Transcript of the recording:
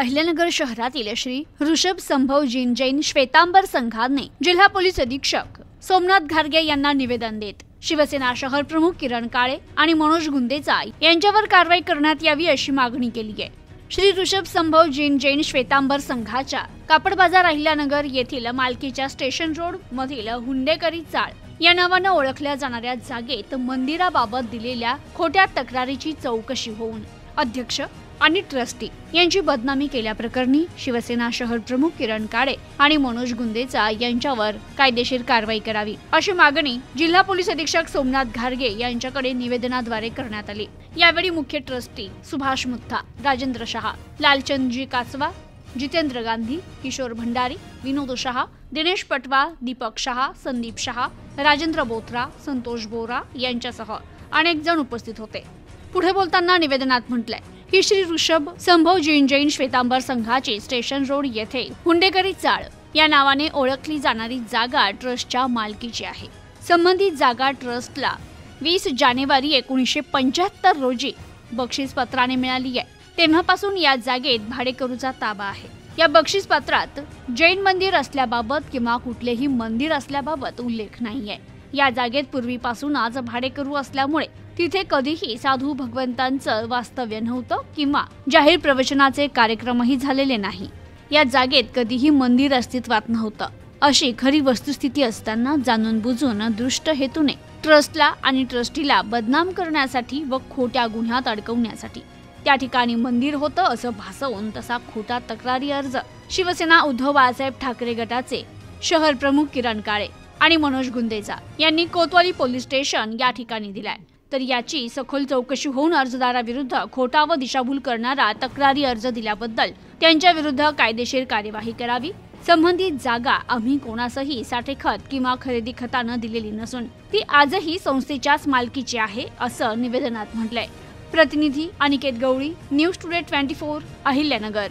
अहिल्यानगर शहरातील श्री ऋषभ संभव जैन श्वेतांबर संघाने जिल्हा पोलीस अधीक्षक सोमनाथ घारगे यांना निवेदन देत शिवसेना शहर प्रमुख किरण काळे आणि मनोज गुंदेचा यांच्यावर कारवाई करण्यात यावी अशी मागणी केली आहे। श्री ऋषभ संभव जैन श्वेतांबर संघाच्या कापड बाजार अहिल्यानगर येथील मालकीच्या स्टेशन रोड मधील हुंडेकरी चाळ या नावाने ओळखल्या जाणाऱ्या जागेत मंदिराबाबत दिलेल्या खोट्या तक्रारीची चौकशी होऊन अध्यक्ष आणि ट्रस्टी यांची बदनामी केल्याप्रकरणी शिवसेना शहर प्रमुख किरण काळे आणि मनोज गुंदेचा यांच्यावर कायदेशीर कारवाई करावी अशी मागणी जिल्हा पोलीस अधीक्षक सोमनाथ घारगे यांच्याकडे निवेदनाद्वारे करण्यात आली। यावेळी मुख्य ट्रस्टी सुभाष मुथा, राजेंद्र शहा, लालचंदजी काचवा, जितेंद्र गांधी, किशोर भंडारी, विनोद शहा, दिनेश पटवा, दीपक शहा, संदीप शहा, राजेंद्र बोथरा, संतोष बोरा यांच्यासह अनेक जण उपस्थित होते। पुढे बोलताना निवेदनात म्हटलंय की श्री ऋषभ संभव जैन श्वेतांबर संघाची स्टेशन रोड येथे हुंडेकरी चाळ या नावाने ओळखली जाणारी जागा ट्रस्टच्या मालकीची आहे। संबंधित जागा ट्रस्टला 20 जानेवारी 1975 रोजी बक्षीस पत्राने मिळाली आहे। तेव्हापासून या जागेत भाडेकरूचा ताबा आहे। या बक्षीस पत्रात जैन मंदिर असल्याबाबत किंवा कुठलेही मंदिर असल्याबाबत उल्लेख नाहीये। या जागेत पूर्वीपासून आज भाडेकरू असल्यामुळे तिथे कधीही साधू भगवंतांचं वास्तव्य नव्हतं किंवा जाहीर प्रवचनाचे कार्यक्रमही झालेले नाही। या जागेत कधीही मंदिर अस्तित्वात नव्हतं अशी खरी वस्तुस्थिती असताना जाणून बुजून दुष्ट हेतूने ट्रस्टला आणि ट्रस्टीला बदनाम करण्यासाठी व खोट्या गुन्ह्यात अडकवण्यासाठी त्या ठिकाणी मंदिर होतं असं भासवून तसा खोटा तक्रारी अर्ज शिवसेना उद्धव बाळासाहेब ठाकरे गटाचे शहर प्रमुख किरण काळे आणि मनोज गुंदेचा यांनी कोतवाली पोलीस स्टेशन या ठिकाणी दिलाय। तर याची सखोल चौकशी होऊन अर्जदाराविरुद्ध खोटा व दिशाभूल करणारा तक्रारी अर्ज दिल्याबद्दल त्यांच्या विरुद्ध कायदेशीर कार्यवाही करावी। संबंधित जागा आम्ही कोणासही साठेखत किंवा खरेदी खताने दिलेली नसून ती आजही संस्थेच्याच मालकीची आहे असं निवेदनात म्हटलंय। प्रतिनिधी अनिकेत गवळी, न्यूज टुडे 24, अहिल्यानगर।